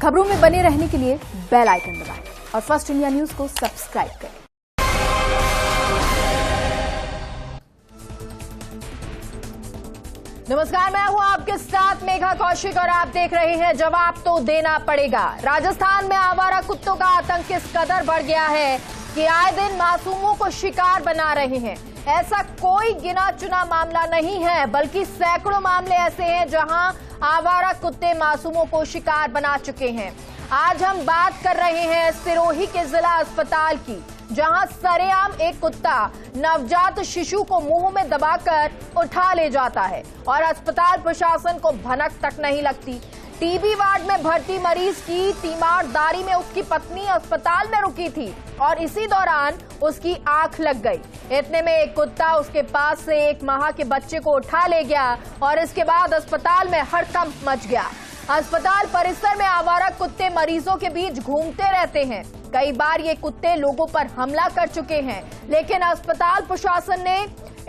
खबरों में बने रहने के लिए बेल आइकन दबाएं और फर्स्ट इंडिया न्यूज को सब्सक्राइब करें। नमस्कार, मैं हूं आपके साथ मेघा कौशिक और आप देख रहे हैं जवाब तो देना पड़ेगा। राजस्थान में आवारा कुत्तों का आतंक इस कदर बढ़ गया है कि आए दिन मासूमों को शिकार बना रहे हैं। ऐसा कोई गिना चुना मामला नहीं है, बल्कि सैकड़ों मामले ऐसे हैं जहां आवारा कुत्ते मासूमों को शिकार बना चुके हैं। आज हम बात कर रहे हैं सिरोही के जिला अस्पताल की, जहां सरेआम एक कुत्ता नवजात शिशु को मुंह में दबाकर उठा ले जाता है और अस्पताल प्रशासन को भनक तक नहीं लगती। टीबी वार्ड में भर्ती मरीज की तीमारदारी में उसकी पत्नी अस्पताल में रुकी थी और इसी दौरान उसकी आंख लग गई। इतने में एक कुत्ता उसके पास से 1 माह के बच्चे को उठा ले गया और इसके बाद अस्पताल में हड़कंप मच गया। अस्पताल परिसर में आवारा कुत्ते मरीजों के बीच घूमते रहते हैं। कई बार ये कुत्ते लोगों पर हमला कर चुके हैं, लेकिन अस्पताल प्रशासन ने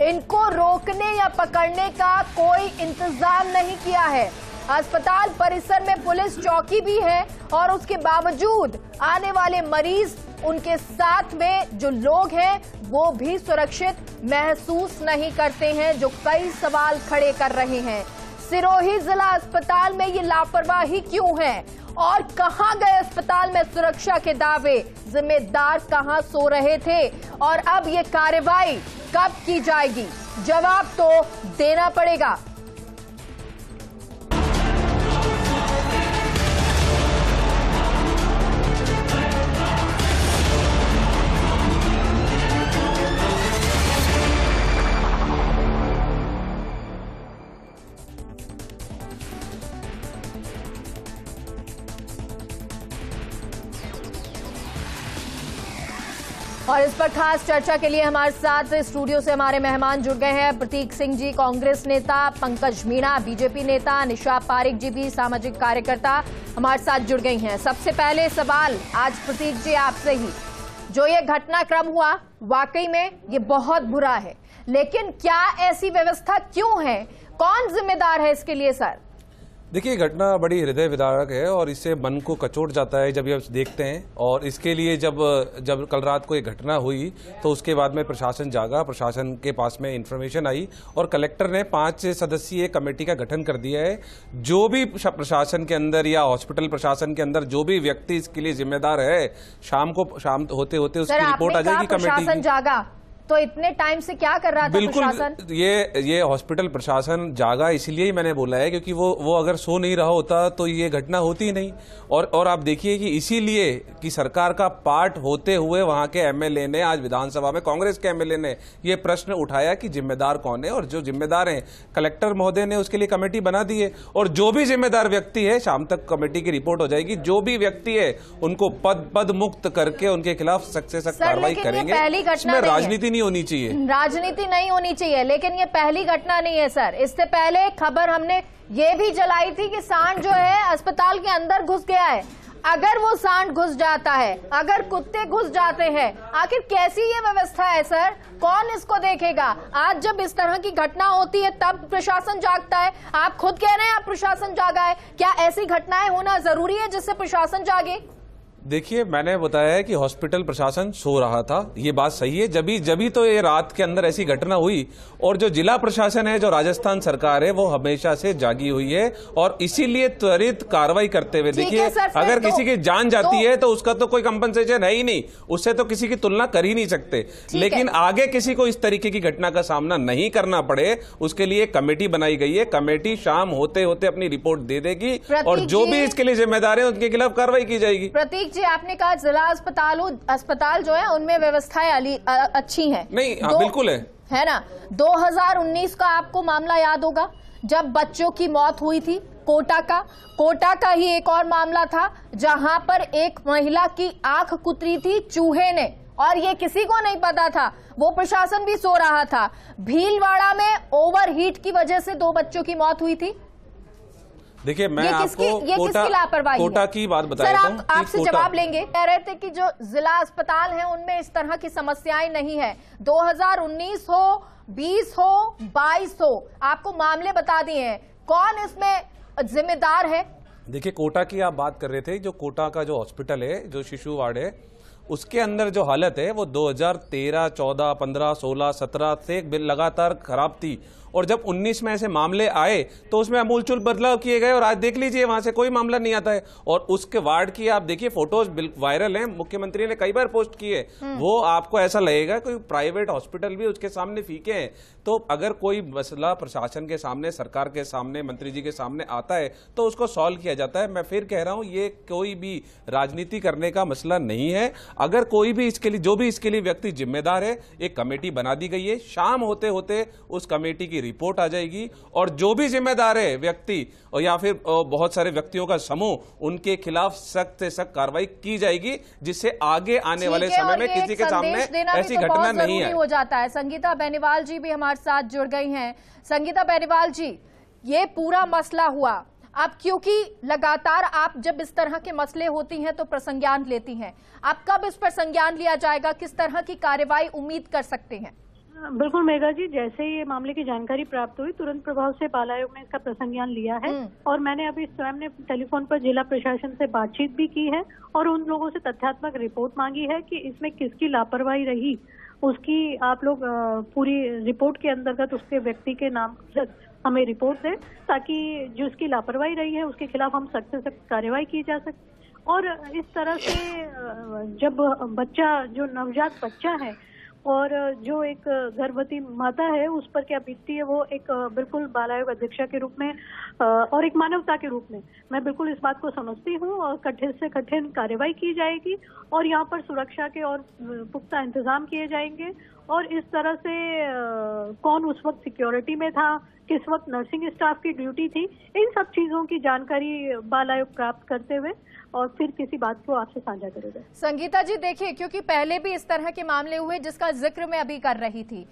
इनको रोकने या पकड़ने का कोई इंतजाम नहीं किया है। अस्पताल परिसर में पुलिस चौकी भी है और उसके बावजूद आने वाले मरीज, उनके साथ में जो लोग हैं, वो भी सुरक्षित महसूस नहीं करते हैं, जो कई सवाल खड़े कर रहे हैं। सिरोही जिला अस्पताल में ये लापरवाही क्यों है और कहां गए अस्पताल में सुरक्षा के दावे? जिम्मेदार कहां सो रहे थे और अब ये कार्रवाई कब की जाएगी? जवाब तो देना पड़ेगा। और इस पर खास चर्चा के लिए हमारे साथ स्टूडियो से हमारे मेहमान जुड़ गए हैं। प्रतीक सिंह जी, कांग्रेस नेता, पंकज मीणा, बीजेपी नेता, निशा पारिक जी भी सामाजिक कार्यकर्ता हमारे साथ जुड़ गई हैं। सबसे पहले सवाल आज प्रतीक जी आपसे ही, जो ये घटनाक्रम हुआ वाकई में ये बहुत बुरा है, लेकिन क्या ऐसी व्यवस्था क्यों है? कौन जिम्मेदार है इसके लिए सर? देखिए, घटना बड़ी हृदय विदारक है और इससे मन को कचोट जाता है जब ये देखते हैं। और इसके लिए जब कल रात को ये घटना हुई तो उसके बाद में प्रशासन जागा, प्रशासन के पास में इंफॉर्मेशन आई और कलेक्टर ने 5 सदस्यीय कमेटी का गठन कर दिया है। जो भी प्रशासन के अंदर या हॉस्पिटल प्रशासन के अंदर जो भी व्यक्ति इसके लिए जिम्मेदार है, शाम होते होते उसकी रिपोर्ट आ जाएगी कमेटी की। जागा तो इतने टाइम से क्या कर रहा था प्रशासन? ये हॉस्पिटल प्रशासन जागा इसलिए ही मैंने बोला है क्योंकि वो अगर सो नहीं रहा होता तो ये घटना होती नहीं। और आप देखिए कि इसीलिए कि सरकार का पार्ट होते हुए वहां के एमएलए ने आज विधानसभा में, कांग्रेस के एमएलए ने ये प्रश्न उठाया कि जिम्मेदार कौन है, और जो जिम्मेदार हैं कलेक्टर महोदय ने उसके लिए कमेटी बना दी है और जो भी जिम्मेदार व्यक्ति है, शाम तक कमेटी की रिपोर्ट हो जाएगी, जो भी व्यक्ति है उनको पद मुक्त करके उनके खिलाफ सख्त से सख्त कार्रवाई करेंगे। इसमें राजनीति होनी चाहिए, राजनीति नहीं होनी चाहिए, लेकिन ये पहली घटना नहीं है सर। इससे पहले खबर हमने ये भी जलाई थी कि सांड जो है अस्पताल के अंदर घुस गया है। अगर वो सांड घुस जाता है, अगर कुत्ते घुस जाते हैं, आखिर कैसी ये व्यवस्था है सर? कौन इसको देखेगा? आज जब इस तरह की घटना होती है तब प्रशासन जागता है। आप खुद कह रहे हैं आप प्रशासन जागा है, क्या ऐसी घटनाएं होना जरूरी है जिससे प्रशासन जागे? देखिए, मैंने बताया है कि हॉस्पिटल प्रशासन सो रहा था, ये बात सही है। जभी तो ये रात के अंदर ऐसी घटना हुई। और जो जिला प्रशासन है, जो राजस्थान सरकार है, वो हमेशा से जागी हुई है और इसीलिए त्वरित कार्रवाई करते हुए, देखिए अगर किसी की जान जाती है तो उसका तो कोई कंपनसेशन है ही नहीं, उससे तो किसी की तुलना कर ही नहीं सकते। लेकिन आगे किसी को इस तरीके की घटना का सामना नहीं करना पड़े, उसके लिए कमेटी बनाई गई है। कमेटी शाम होते होते अपनी रिपोर्ट दे देगी और जो भी इसके लिए जिम्मेदार है उनके खिलाफ कार्रवाई की जाएगी। प्रतीक जी, आपने कहा जिला अस्पताल जो है उनमें व्यवस्थाएं अच्छी हैं। नहीं, बिल्कुल है ना। 2019 का आपको मामला याद होगा जब बच्चों की मौत हुई थी, कोटा का ही एक और मामला था जहां पर एक महिला की आंख कुतरी थी चूहे ने और ये किसी को नहीं पता था, वो प्रशासन भी सो रहा था। भीलवाड़ा में ओवरहीट की वजह से 2 बच्चों की मौत हुई थी। देखिए, मैं आपको कोटा की बात बता रहा हूं। आपसे जवाब लेंगे। कह रहे थे कि जो जिला अस्पताल हैं उनमें इस तरह की समस्याएं नहीं है। 2019 हो, 20 हो, 22 हो, आपको मामले बता दिए हैं। कौन इसमें जिम्मेदार है? देखिए, कोटा की आप बात कर रहे थे। जो कोटा का जो हॉस्पिटल है, जो शिशु वार्ड है, उसके अंदर जो हालत है वो 2013, 14, 15, 16, 17 से लगातार खराब थी। और जब 19 में ऐसे मामले आए तो उसमें अमूलचूल बदलाव किए गए और आज देख लीजिए वहां से कोई मामला नहीं आता है। और उसके वार्ड की आप देखिए फोटोज वायरल हैं, मुख्यमंत्री ने कई बार पोस्ट किए। वो आपको ऐसा लगेगा कोई प्राइवेट हॉस्पिटल भी उसके सामने फीके हैं। तो अगर कोई मसला प्रशासन के सामने, सरकार के सामने, मंत्री जी के सामने आता है तो उसको सॉल्व किया जाता है। मैं फिर कह रहा हूं, ये कोई भी राजनीति करने का मसला नहीं है। अगर कोई भी इसके लिए, जो भी इसके लिए व्यक्ति जिम्मेदार है, एक कमेटी बना दी गई है। शाम होते होते उस कमेटी की रिपोर्ट आ जाएगी और जो भी जिम्मेदार है व्यक्ति और या फिर बहुत सारे व्यक्तियों का समूह, उनके खिलाफ सख्त से सख्त कार्रवाई की जाएगी, जिससे आगे आने वाले समय में किसी के सामने ऐसी घटना नहीं है। हो जाता है। संगीता बेनीवाल जी भी हमारे साथ जुड़ गई हैं। संगीता बेनीवाल जी, ये पूरा मसला हुआ अब, क्योंकि लगातार आप जब इस तरह के मसले होती हैं तो प्रसंज्ञान लेती हैं, अब कब इस पर संज्ञान लिया जाएगा? किस तरह की कार्रवाई उम्मीद कर सकते हैं? बिल्कुल मेघा जी, जैसे ही ये मामले की जानकारी प्राप्त हुई तुरंत प्रभाव से बाल आयोग ने इसका प्रसंज्ञान लिया है। और मैंने अभी स्वयं ने टेलीफोन पर जिला प्रशासन से बातचीत भी की है और उन लोगों से तथ्यात्मक रिपोर्ट मांगी है कि इसमें किसकी लापरवाही रही, उसकी आप लोग पूरी रिपोर्ट के अंतर्गत उसके व्यक्ति के नाम हमें रिपोर्ट दें, ताकि जो उसकी लापरवाही रही है उसके खिलाफ हम सख्त से सख्त कार्रवाई की जा सके। और इस तरह से जब बच्चा, जो नवजात बच्चा है और जो एक गर्भवती माता है, उस पर क्या बीतती है, वो एक बिल्कुल बाल आयोग अध्यक्षा के रूप में और एक मानवता के रूप में मैं बिल्कुल इस बात को समझती हूँ। और कठिन से कठिन कार्रवाई की जाएगी और यहाँ पर सुरक्षा के और पुख्ता इंतजाम किए जाएंगे। और इस तरह से कौन उस वक्त सिक्योरिटी में था, किस वक्त नर्सिंग स्टाफ की ड्यूटी थी, इन सब चीजों की जानकारी बाल आयोग प्राप्त करते हुए और फिर किसी बात को आपसे साझा करेगा। संगीता जी देखिए, क्योंकि पहले भी इस तरह के मामले हुए जिसका जिक्र मैं अभी कर रही थी,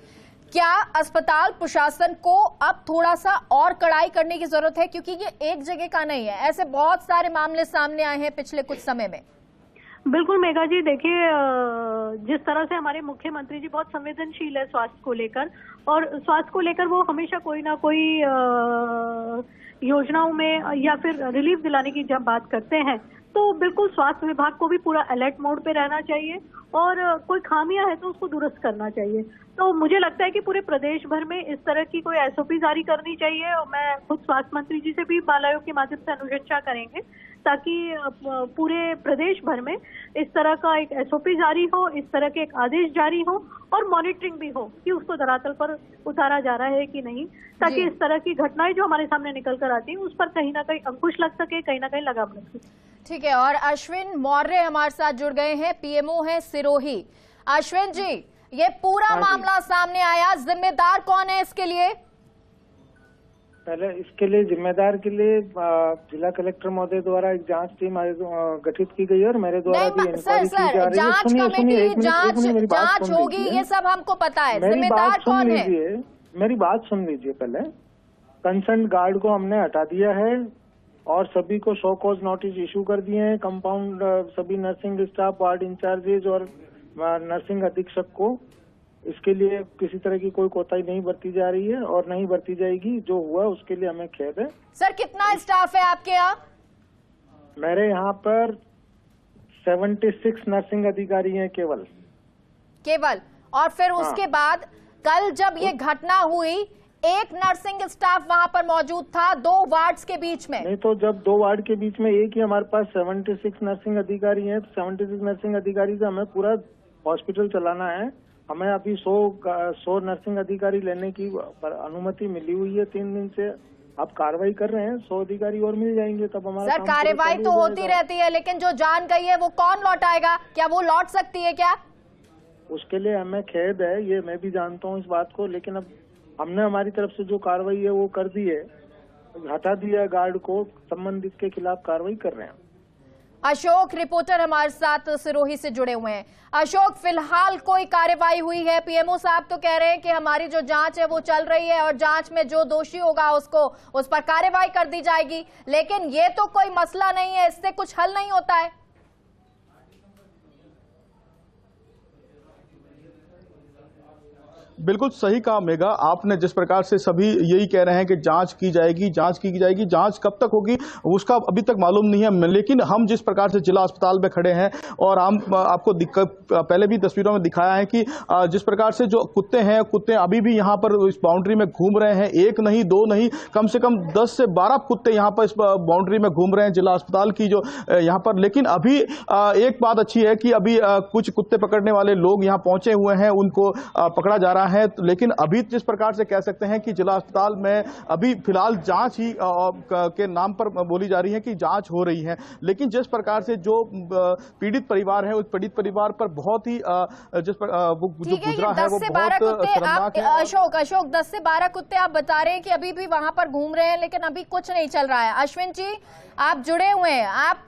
क्या अस्पताल प्रशासन को अब थोड़ा सा और कड़ाई करने की जरूरत है? क्योंकि ये एक जगह का नहीं है, ऐसे बहुत सारे मामले सामने आए हैं पिछले कुछ समय में। बिल्कुल मेघा जी, देखिए जिस तरह से हमारे मुख्यमंत्री जी बहुत संवेदनशील है स्वास्थ्य को लेकर, और स्वास्थ्य को लेकर वो हमेशा कोई ना कोई योजनाओं में या फिर रिलीफ दिलाने की जब बात करते हैं तो बिल्कुल स्वास्थ्य विभाग को भी पूरा अलर्ट मोड पे रहना चाहिए और कोई खामियां है तो उसको दुरुस्त करना चाहिए। तो मुझे लगता है कि पूरे प्रदेश भर में इस तरह की कोई एसओपी जारी करनी चाहिए और मैं खुद स्वास्थ्य मंत्री जी से भी बाल आयोग के माध्यम से अनुशंसा करेंगे ताकि पूरे प्रदेश भर में इस तरह का एक एसओपी जारी हो, इस तरह के एक आदेश जारी हो और मॉनिटरिंग भी हो कि उसको धरातल पर उतारा जा रहा है कि नहीं, ताकि इस तरह की घटनाएं जो हमारे सामने निकल कर आती हैं उस पर कहीं ना कहीं अंकुश लग सके, कहीं ना कहीं लगाम लग सके। ठीक है, और अश्विन मौर्य हमारे साथ जुड़ गए हैं, पीएमओ हैं सिरोही। अश्विन जी, ये पूरा मामला सामने आया, जिम्मेदार कौन है इसके लिए? पहले इसके लिए जिम्मेदार के लिए जिला कलेक्टर महोदय द्वारा एक जांच टीम गठित की गई है और मेरे द्वारा भी इंक्वायरी की जा रही है। जांच कमेटी, जांच होगी, ये सब हमको पता है, जिम्मेदार कौन है? मेरी बात सुन लीजिए। पहले कंसर्न गार्ड को हमने हटा दिया है और सभी को शो कॉज नोटिस इशू कर दिए हैं। कंपाउंड सभी नर्सिंग स्टाफ, वार्ड इंचार्जेज और नर्सिंग अधीक्षक को इसके लिए किसी तरह की कोई कोताही नहीं बरती जा रही है और नहीं बरती जाएगी। जो हुआ उसके लिए हमें खेद है। सर, कितना स्टाफ है आपके यहाँ? मेरे यहाँ पर 76 नर्सिंग अधिकारी हैं केवल। और फिर उसके बाद कल जब ये घटना हुई, एक नर्सिंग स्टाफ वहां पर मौजूद था 2 वार्ड्स के बीच में। नहीं, तो जब 2 वार्ड के बीच में एक ही हमारे पास 76 नर्सिंग अधिकारी हैं, 76 नर्सिंग अधिकारी से हमें पूरा हॉस्पिटल चलाना है। हमें अभी 100 नर्सिंग अधिकारी लेने की अनुमति मिली हुई है 3 दिन से। अब कार्रवाई कर रहे हैं, 100 अधिकारी और मिल जाएंगे तब हमारा। सर, कार्रवाई तो होती रहती है, लेकिन जो जान गई है वो कौन लौटाएगा? क्या वो लौट सकती है क्या? उसके लिए हमें खेद है, ये मैं भी जानता हूँ इस बात को, लेकिन अब हमने हमारी तरफ से जो कार्रवाई है वो कर दी है, हटा दिया गार्ड को, संबंधित के खिलाफ कार्रवाई कर रहे हैं। अशोक रिपोर्टर हमारे साथ सिरोही से जुड़े हुए हैं। अशोक, फिलहाल कोई कार्रवाई हुई है? पीएमओ साहब तो कह रहे हैं कि हमारी जो जांच है वो चल रही है और जांच में जो दोषी होगा उस पर कार्रवाई कर दी जाएगी, लेकिन ये तो कोई मसला नहीं है, इससे कुछ हल नहीं होता है। बिल्कुल सही कहा मेघा, आपने जिस प्रकार से सभी यही कह रहे हैं कि जांच की जाएगी, जांच की जाएगी, जांच कब तक होगी उसका अभी तक मालूम नहीं है। लेकिन हम जिस प्रकार से जिला अस्पताल में खड़े हैं और हम आपको पहले भी तस्वीरों में दिखाया है कि जिस प्रकार से जो कुत्ते हैं, कुत्ते अभी भी यहाँ पर इस बाउंड्री में घूम रहे हैं। एक नहीं, दो नहीं, कम से कम 10 से 12 कुत्ते यहाँ पर इस बाउंड्री में घूम रहे हैं जिला अस्पताल की जो यहाँ पर। लेकिन अभी एक बात अच्छी है कि अभी कुछ कुत्ते पकड़ने वाले लोग यहाँ पहुंचे हुए हैं, उनको पकड़ा जा रहा है। लेकिन अभी जिस प्रकार से कह सकते हैं कि जिला अस्पताल में अभी फिलहाल जांच ही के नाम पर बोली जा रही है कि जांच हो रही है। लेकिन जिस प्रकार से जो पीड़ित परिवार है, उस पीड़ित परिवार पर बहुत ही जिस पर वो जो गुजरा है वो बहुत शर्मनाक है। अशोक 10 से 12 कुत्ते आप बता रहे हैं कि अभी भी वहां पर घूम रहे हैं, लेकिन अभी कुछ नहीं चल रहा है। अश्विन जी आप जुड़े हुए हैं,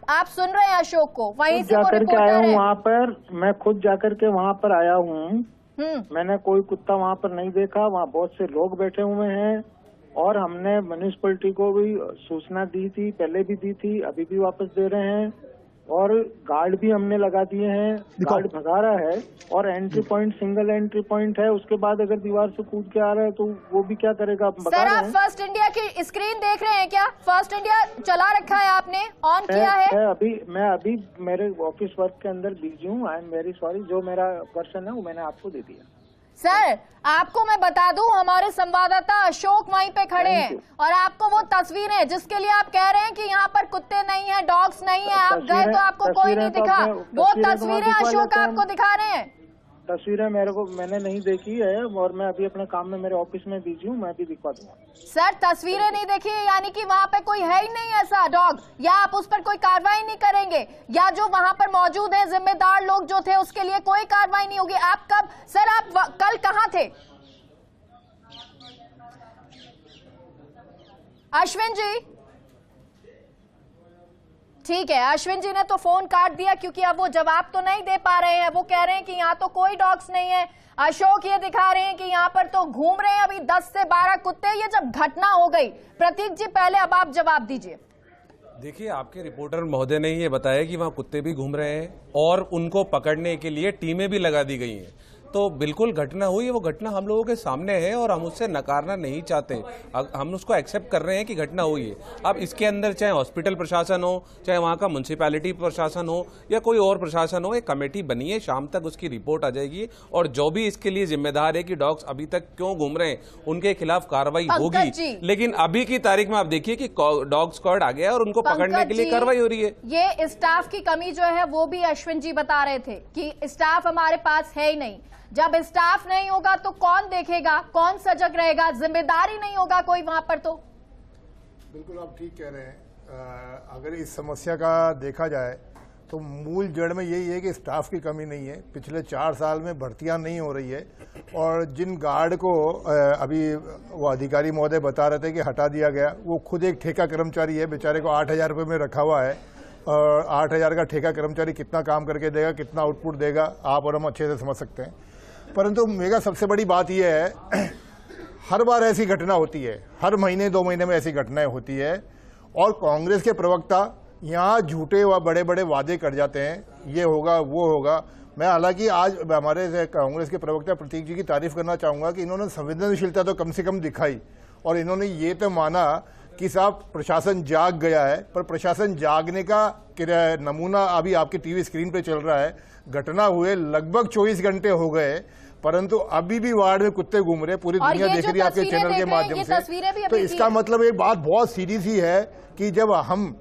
आप सुन रहे हैं अशोक को, वहीं से वो जाकर के आया हूँ वहाँ पर, मैं खुद जाकर के वहाँ पर आया हूँ। मैंने कोई कुत्ता वहाँ पर नहीं देखा, वहाँ बहुत से लोग बैठे हुए हैं और हमने म्युनिसिपैलिटी को भी सूचना दी थी, पहले भी दी थी, अभी भी वापस दे रहे हैं और गार्ड भी हमने लगा दिए हैं। गार्ड भगा रहा है और entry point single entry point है, उसके बाद अगर दीवार से कूद के आ रहा है तो वो भी क्या करेगा। सर आप फर्स्ट इंडिया की स्क्रीन देख रहे हैं क्या? फर्स्ट इंडिया चला रखा है आपने, ऑन किया है? मैं अभी मेरे ऑफिस वर्क के अंदर बिजी हूँ। आई एम वेरी सॉरी, जो मेरा पर्सन है वो मैंने आपको दे दिया। सर आपको मैं बता दूं, हमारे संवाददाता अशोक वहीं पे खड़े हैं और आपको वो तस्वीरें जिसके लिए आप कह रहे हैं कि यहाँ पर कुत्ते नहीं है, डॉग्स नहीं है, आप गए तो आपको कोई नहीं दिखा, वो तस्वीरें अशोक आपको दिखा रहे हैं। तस्वीरें मैंने नहीं देखी है और मैं अभी अपने काम में मेरे ऑफिस में बिजी हूँ, मैं भी दिखवा दूंगा। सर तस्वीरें नहीं देखी यानी कि वहाँ पे कोई है ही नहीं ऐसा डॉग, या आप उस पर कोई कार्रवाई नहीं करेंगे, या जो वहाँ पर मौजूद हैं जिम्मेदार लोग जो थे उसके लिए कोई कार्रवाई नहीं होगी। आप कब सर, आप कल कहाँ थे? अश्विन जी ठीक है, अश्विन जी ने तो फोन काट दिया क्योंकि अब वो जवाब तो नहीं दे पा रहे हैं। वो कह रहे हैं कि यहाँ तो कोई डॉग्स नहीं है। अशोक ये दिखा रहे हैं कि यहाँ पर तो घूम रहे हैं अभी 10 से 12 कुत्ते। ये जब घटना हो गई, प्रतीक जी पहले अब आप जवाब दीजिए। देखिए, आपके रिपोर्टर महोदय ने ये बताया कि वहाँ कुत्ते भी घूम रहे हैं और उनको पकड़ने के लिए टीमें भी लगा दी गई हैं। तो बिल्कुल घटना हुई है, वो घटना हम लोगों के सामने है और हम उससे नकारना नहीं चाहते, हम उसको एक्सेप्ट कर रहे हैं कि घटना हुई है। अब इसके अंदर चाहे हॉस्पिटल प्रशासन हो, चाहे वहाँ का म्युनिसिपैलिटी प्रशासन हो या कोई और प्रशासन हो, एक कमेटी बनी है, शाम तक उसकी रिपोर्ट आ जाएगी और जो भी इसके लिए जिम्मेदार है कि डॉग्स अभी तक क्यों घूम रहे हैं उनके खिलाफ कार्रवाई होगी। लेकिन अभी की तारीख में आप देखिए कि डॉग स्क्वाड आ गया और उनको पकड़ने के लिए कार्रवाई हो रही है। ये स्टाफ की कमी जो है वो भी अश्विन जी बता रहे थे कि स्टाफ हमारे पास है ही नहीं। जब स्टाफ नहीं होगा तो कौन देखेगा, कौन सजग रहेगा, जिम्मेदारी नहीं होगा कोई वहां पर। तो बिल्कुल आप ठीक कह रहे हैं। अगर इस समस्या का देखा जाए तो मूल जड़ में यही है कि स्टाफ की कमी नहीं है। पिछले 4 साल में भर्तियां नहीं हो रही है और जिन गार्ड को अभी वो अधिकारी महोदय बता रहे थे कि हटा दिया गया, वो खुद एक ठेका कर्मचारी है, बेचारे को 8,000 रुपये में रखा हुआ है और 8,000 का ठेका कर्मचारी कितना काम करके देगा, कितना आउटपुट देगा, आप और हम अच्छे से समझ सकते हैं। परंतु मेरा सबसे बड़ी बात यह है, हर बार ऐसी घटना होती है, हर महीने 2 महीने में ऐसी घटनाएं होती है और कांग्रेस के प्रवक्ता यहाँ झूठे व बड़े बड़े वादे कर जाते हैं, ये होगा वो होगा। मैं हालांकि आज हमारे कांग्रेस के प्रवक्ता प्रतीक जी की तारीफ करना चाहूँगा कि इन्होंने संवेदनशीलता तो कम से कम दिखाई और इन्होंने ये तो माना कि साहब प्रशासन जाग गया है, पर प्रशासन जागने का नमूना अभी आपकी टीवी स्क्रीन पे चल रहा है। घटना हुए लगभग 24 घंटे हो गए परंतु अभी भी वार्ड में कुत्ते घूम रहे, पूरी दुनिया देख रही है आपके चैनल के माध्यम से। तो इसका मतलब एक बात बहुत सीरियस ही है कि जब हम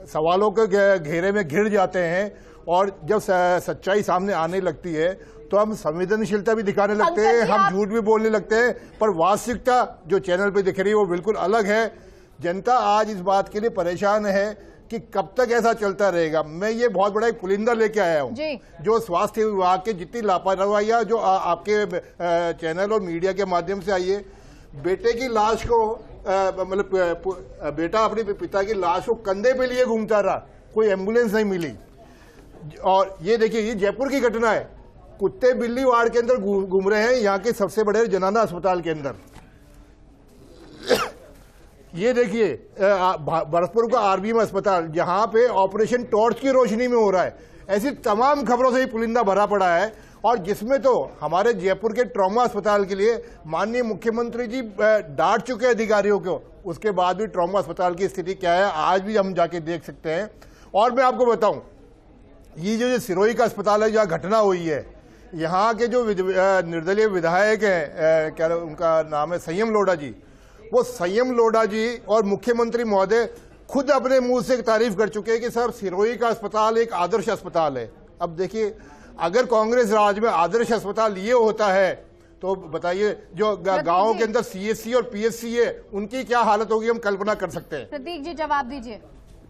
सवालों के घेरे में घिर जाते हैं और जब सच्चाई सामने आने लगती है तो हम संवेदनशीलता भी दिखाने लगते हैं, हम झूठ भी बोलने लगते हैं, पर वास्तविकता जो चैनल पे दिख रही है वो बिल्कुल अलग है। जनता आज इस बात के लिए परेशान है कि कब तक ऐसा चलता रहेगा। मैं ये बहुत बड़ा एक पुलिंदा लेके आया हूँ, जो स्वास्थ्य विभाग के जितनी लापरवाहियां जो आपके चैनल और मीडिया के माध्यम से आई है। बेटे की लाश को मतलब बेटा अपने पिता की लाश को कंधे पे लिए घूमता रहा, कोई एम्बुलेंस नहीं मिली। और ये देखिए, ये जयपुर की घटना है, कुत्ते बिल्ली वार्ड के अंदर घूम रहे हैं, यहाँ के सबसे बड़े जनाना अस्पताल के अंदर। ये देखिए बरसपुर का आरबीएम अस्पताल, जहां पे ऑपरेशन टॉर्च की रोशनी में हो रहा है। ऐसी तमाम खबरों से ही पुलिंदा भरा पड़ा है और जिसमें तो हमारे जयपुर के ट्रॉमा अस्पताल के लिए माननीय मुख्यमंत्री जी डांट चुके अधिकारियों को, उसके बाद भी ट्रॉमा अस्पताल की स्थिति क्या है आज भी हम जाके देख सकते हैं। और मैं आपको बताऊं, ये जो सिरोही का अस्पताल है जहाँ घटना हुई है, यहाँ के जो निर्दलीय विधायक हैं, क्या उनका नाम है, संयम लोढ़ा जी, वो संयम लोढ़ा जी और मुख्यमंत्री महोदय खुद अपने मुंह से तारीफ कर चुके हैं कि सर सिरोही का अस्पताल एक आदर्श अस्पताल है। अब देखिए, अगर कांग्रेस राज में आदर्श अस्पताल ये होता है तो बताइए जो गांवों के अंदर सीएससी और पीएससी है उनकी क्या हालत होगी, हम कल्पना कर सकते हैं। प्रतीक जी जवाब दीजिए।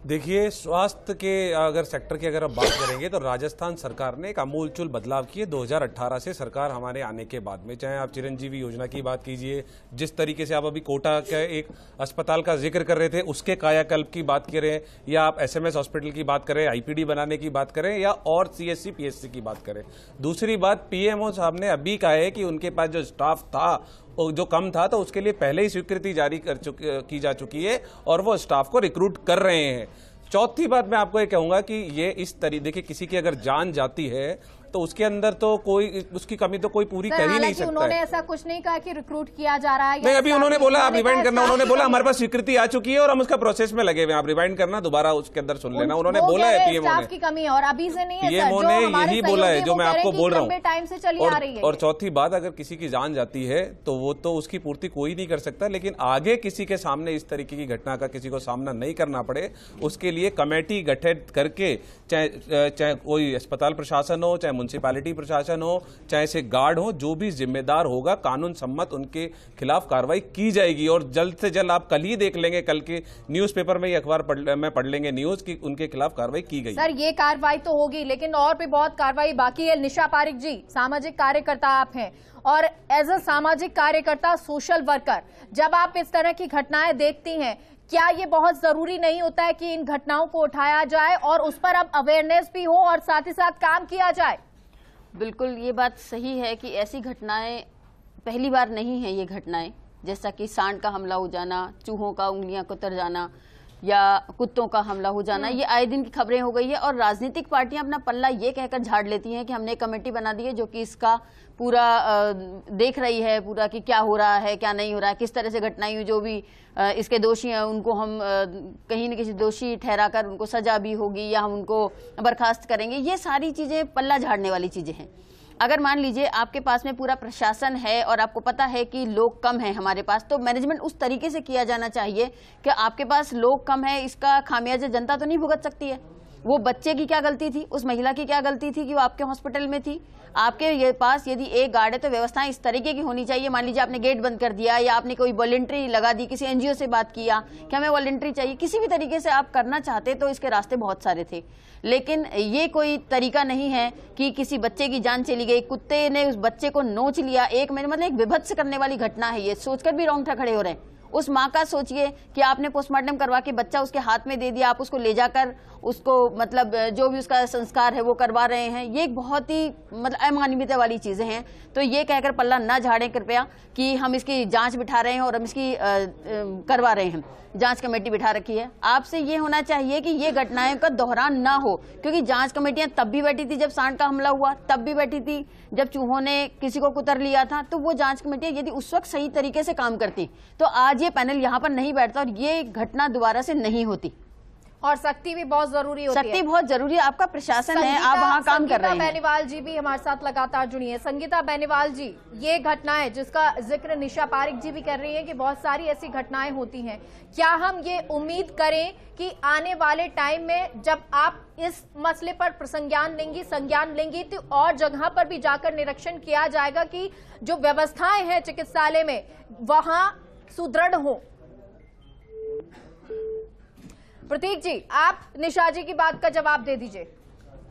देखिए, स्वास्थ्य के अगर सेक्टर की अगर आप बात करेंगे तो राजस्थान सरकार ने एक आमूलचूल बदलाव किए 2018 से सरकार हमारे आने के बाद में। चाहे आप चिरंजीवी योजना की बात कीजिए, जिस तरीके से आप अभी कोटा के एक अस्पताल का जिक्र कर रहे थे उसके कायाकल्प की बात करें, या आप एसएमएस हॉस्पिटल की बात करें, आईपीडी बनाने की बात करें, या और सीएससी पीएससी की बात करें। दूसरी बात, पीएमओ साहब ने अभी कहा है कि उनके पास जो स्टाफ था जो कम था तो उसके लिए पहले ही स्वीकृति जारी की जा चुकी है और वो स्टाफ को रिक्रूट कर रहे हैं। चौथी बात मैं आपको ये कहूंगा कि ये इस तरीके देखिए, किसी की अगर जान जाती है तो उसके अंदर तो कोई उसकी कमी तो कोई पूरी कर ही नहीं सकता। उन्होंने ऐसा कुछ नहीं कहा कि रिक्रूट किया जा रहा है। नहीं, अभी उन्होंने बोला आप रिवाइंड करना, उन्होंने बोला हमारे पास स्वीकृति आ चुकी है और हम उसका प्रोसेस में लगे हुए हैं, आप रिवाइंड करना, दोबारा उसके अंदर सुन लेना। उन्होंने बोला है पीएमओ ने, की कमी और अभी से नहीं है, पीएमओ ने यही बोला है जो मैं आपको बोल रहा हूँ। टाइम से चली आ रही है। और चौथी बात, अगर किसी की जान जाती है तो वो तो उसकी पूर्ति कोई नहीं कर सकता, लेकिन आगे किसी के सामने इस तरीके की घटना का किसी को सामना नहीं करना पड़े उसके लिए कमेटी गठित करके, चाहे कोई अस्पताल प्रशासन हो, चाहे म्युनिसिपैलिटी प्रशासन हो, चाहे से गार्ड हो, जो भी जिम्मेदार होगा कानून सम्मत उनके खिलाफ कार्रवाई की जाएगी। और जल्द से जल्द आप कल ही देख लेंगे, कल के न्यूज़पेपर में, अखबार में पढ़ लेंगे न्यूज की उनके खिलाफ कार्रवाई की गई। सर, ये कार्रवाई तो होगी लेकिन और भी बहुत कार्रवाई बाकी है। निशा पारिक जी, सामाजिक कार्यकर्ता आप हैं और एज अ सामाजिक कार्यकर्ता, सोशल वर्कर, जब आप इस तरह की घटनाएं देखती हैं, क्या ये बहुत जरूरी नहीं होता है कि इन घटनाओं को उठाया जाए और उस पर अब अवेयरनेस भी हो और साथ ही साथ काम किया जाए? बिल्कुल, ये बात सही है कि ऐसी घटनाएं पहली बार नहीं है। ये घटनाएं जैसा कि सांड का हमला हो जाना, चूहों का उंगलियां कुतर जाना या कुत्तों का हमला हो जाना, ये आए दिन की खबरें हो गई है। और राजनीतिक पार्टियां अपना पल्ला ये कहकर झाड़ लेती हैं कि हमने कमेटी बना दी है जो कि इसका पूरा देख रही है पूरा कि क्या हो रहा है, क्या नहीं हो रहा है, किस तरह से घटनाएं हुई, जो भी इसके दोषी हैं उनको हम कहीं न किसी दोषी ठहराकर उनको सजा भी होगी या हम उनको बर्खास्त करेंगे। ये सारी चीज़ें पल्ला झाड़ने वाली चीज़ें हैं। अगर मान लीजिए आपके पास में पूरा प्रशासन है और आपको पता है कि लोग कम हैं हमारे पास, तो मैनेजमेंट उस तरीके से किया जाना चाहिए कि आपके पास लोग कम है, इसका खामियाजा जनता तो नहीं भुगत सकती है। वो बच्चे की क्या गलती थी, उस महिला की क्या गलती थी कि वो आपके हॉस्पिटल में थी। आपके पास यदि एक गार्ड है तो व्यवस्थाएं इस तरीके की होनी चाहिए। मान लीजिए आपने गेट बंद कर दिया या आपने कोई वॉलंटरी लगा दी, किसी एनजीओ से बात किया कि हमें वॉलंटरी चाहिए, किसी भी तरीके से आप करना चाहते तो इसके रास्ते बहुत सारे थे। लेकिन ये कोई तरीका नहीं है कि किसी बच्चे की जान चली गई, कुत्ते ने उस बच्चे को नोच लिया, एक मतलब एक विभत्स करने वाली घटना है। ये सोचकर भी रोंगटा खड़े हो रहे हैं। उस माँ का सोचिए कि आपने पोस्टमार्टम करवा के बच्चा उसके हाथ में दे दिया, आप उसको ले जाकर उसको मतलब जो भी उसका संस्कार है वो करवा रहे हैं। ये एक बहुत ही मतलब अमानवीयता वाली चीज़ें हैं। तो ये कहकर पल्ला ना झाड़ें कृपया कि हम इसकी जांच बिठा रहे हैं और हम इसकी करवा रहे हैं। जांच कमेटी बिठा रखी है। आपसे ये होना चाहिए कि ये घटनाएं का दोहरान ना हो, क्योंकि जांच कमेटियां तब भी बैठी थी जब सांड का हमला हुआ, तब भी बैठी थी जब चूहों ने किसी को कुतर लिया था। तो वो जांच कमेटियां यदि उस वक्त सही तरीके से काम करती तो आज ये पैनल यहाँ पर नहीं बैठता और ये घटना दोबारा से नहीं होती। और सख्ती भी बहुत जरूरी होती है। सख्ती बहुत जरूरी है। आपका प्रशासन है, आप वहाँ काम कर रहे हैं। संगीता बेनीवाल जी भी हमारे साथ लगातार जुड़ी है। संगीता बेनीवाल जी, ये घटनाएं जिसका जिक्र निशा पारिक जी भी कर रही हैं कि बहुत सारी ऐसी घटनाएं होती हैं, क्या हम ये उम्मीद करें कि आने वाले टाइम में जब आप इस मसले पर संज्ञान लेंगी तो और जगह पर भी जाकर निरीक्षण किया जाएगा कि जो व्यवस्थाएं हैं चिकित्सालय में वहां सुदृढ़ हो? प्रतीक जी, आप निशा जी की बात का जवाब दे दीजिए।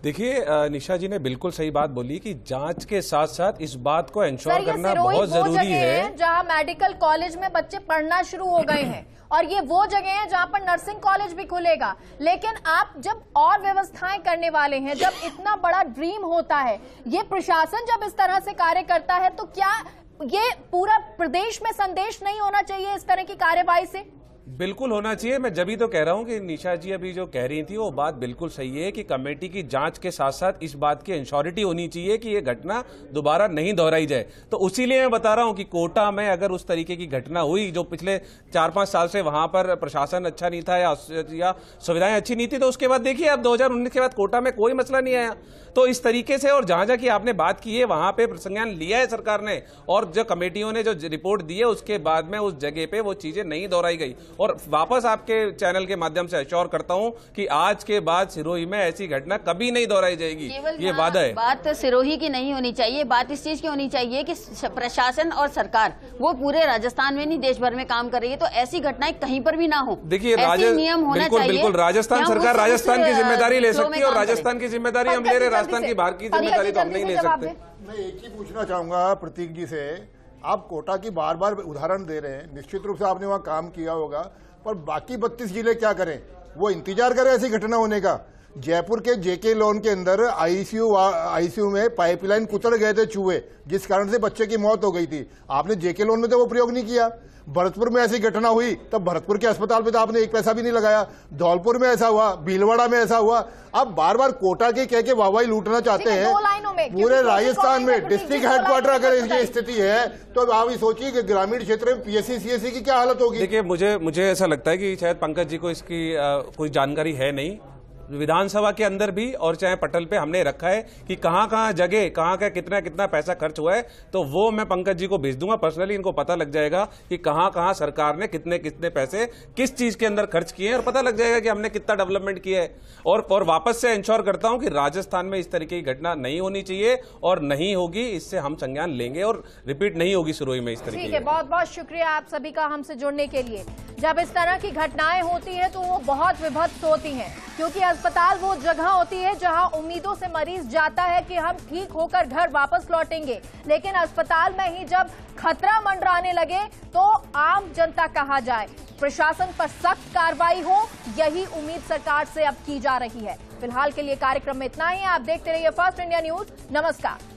देखिए, निशा जी ने बिल्कुल सही बात बोली कि जांच के साथ साथ इस बात को इंश्योर करना बहुत जरूरी है। जहां मेडिकल कॉलेज में बच्चे पढ़ना शुरू हो गए हैं और ये वो जगह है जहां पर नर्सिंग कॉलेज भी खुलेगा। लेकिन आप जब और व्यवस्थाएं करने वाले हैं, जब इतना बड़ा ड्रीम होता है, ये प्रशासन जब इस तरह से कार्य करता है, तो क्या ये पूरा प्रदेश में संदेश नहीं होना चाहिए इस तरह की कार्यवाही से? बिल्कुल होना चाहिए। मैं जब ही तो कह रहा हूं कि निशा जी अभी जो कह रही थी वो बात बिल्कुल सही है कि कमेटी की जांच के साथ साथ इस बात की इंश्योरिटी होनी चाहिए कि ये घटना दोबारा नहीं दोहराई जाए। तो उसीलिए मैं बता रहा हूं कि कोटा में अगर उस तरीके की घटना हुई जो पिछले 4-5 साल से वहां पर प्रशासन अच्छा नहीं था या सुविधाएं अच्छी नहीं थी, तो उसके बाद देखिए अब 2019 के बाद कोटा में कोई मसला नहीं आया। तो इस तरीके से और जहां की आपने बात की है वहां पे संज्ञान लिया है सरकार ने, और जो कमेटियों ने जो रिपोर्ट दी है उसके बाद में उस जगह पे वो चीजें नहीं दोहराई गई। और वापस आपके चैनल के माध्यम से अश्योर करता हूं कि आज के बाद सिरोही में ऐसी घटना कभी नहीं दोहराई जाएगी, ये वादा है। बात सिरोही की नहीं होनी चाहिए, बात इस चीज की होनी चाहिए कि प्रशासन और सरकार वो पूरे राजस्थान में नहीं देश भर में काम कर रही है, तो ऐसी घटनाएं कहीं पर भी ना हो। देखिए नियम होना चाहिए। बिल्कुल राजस्थान सरकार राजस्थान की जिम्मेदारी ले सकती है और राजस्थान की जिम्मेदारी हम ले रहे, राजस्थान की बाहर की जिम्मेदारी तो हम नहीं ले सकते। मैं एक ही पूछना चाहूंगा प्रतीक जी से, आप कोटा की बार बार उदाहरण दे रहे हैं, निश्चित रूप से आपने वहां काम किया होगा, पर बाकी 32 जिले क्या करें? वो इंतजार करें ऐसी घटना होने का? जयपुर के जेके लॉन के अंदर आईसीयू में पाइपलाइन कुचल गए थे चूहे, जिस कारण से बच्चे की मौत हो गई थी। आपने जेके लॉन में तो वो प्रयोग नहीं किया। भरतपुर में ऐसी घटना हुई तब भरतपुर के अस्पताल पे तो आपने एक पैसा भी नहीं लगाया। धौलपुर में ऐसा हुआ, भीलवाड़ा में ऐसा हुआ। आप बार बार कोटा के कह के वाहवाही लूटना चाहते हैं। पूरे राजस्थान में डिस्ट्रिक्ट हेडक्वार्टर अगर इसकी स्थिति है तो आप ये सोचिए कि ग्रामीण क्षेत्र में पीएससी सीएससी की क्या हालत होगी। देखिए मुझे ऐसा लगता है कि शायद पंकज जी को इसकी कोई जानकारी है नहीं। विधानसभा के अंदर भी और चाहे पटल पे हमने रखा है कि कहां जगह कहां का कितना पैसा खर्च हुआ है, तो वो मैं पंकज जी को भेज दूंगा पर्सनली। इनको पता लग जाएगा कि कहां सरकार ने कितने पैसे किस चीज के अंदर खर्च किए हैं, और पता लग जाएगा कि हमने कितना डेवलपमेंट किया है। और वापस से इंश्योर करता हूं कि राजस्थान में इस तरीके की घटना नहीं होनी चाहिए और नहीं होगी, इससे हम संज्ञान लेंगे और रिपीट नहीं होगी सिरोही में इस तरीके। ठीक है, बहुत बहुत शुक्रिया आप सभी का हमसे जुड़ने के लिए। जब इस तरह की घटनाएं होती है तो वो बहुत विभत्स होती हैं, क्योंकि अस्पताल वो जगह होती है जहां उम्मीदों से मरीज जाता है कि हम ठीक होकर घर वापस लौटेंगे, लेकिन अस्पताल में ही जब खतरा मंडराने लगे तो आम जनता कहां जाए। प्रशासन पर सख्त कार्रवाई हो, यही उम्मीद सरकार से अब की जा रही है। फिलहाल के लिए कार्यक्रम में इतना ही। आप देखते रहिए फर्स्ट इंडिया न्यूज। नमस्कार।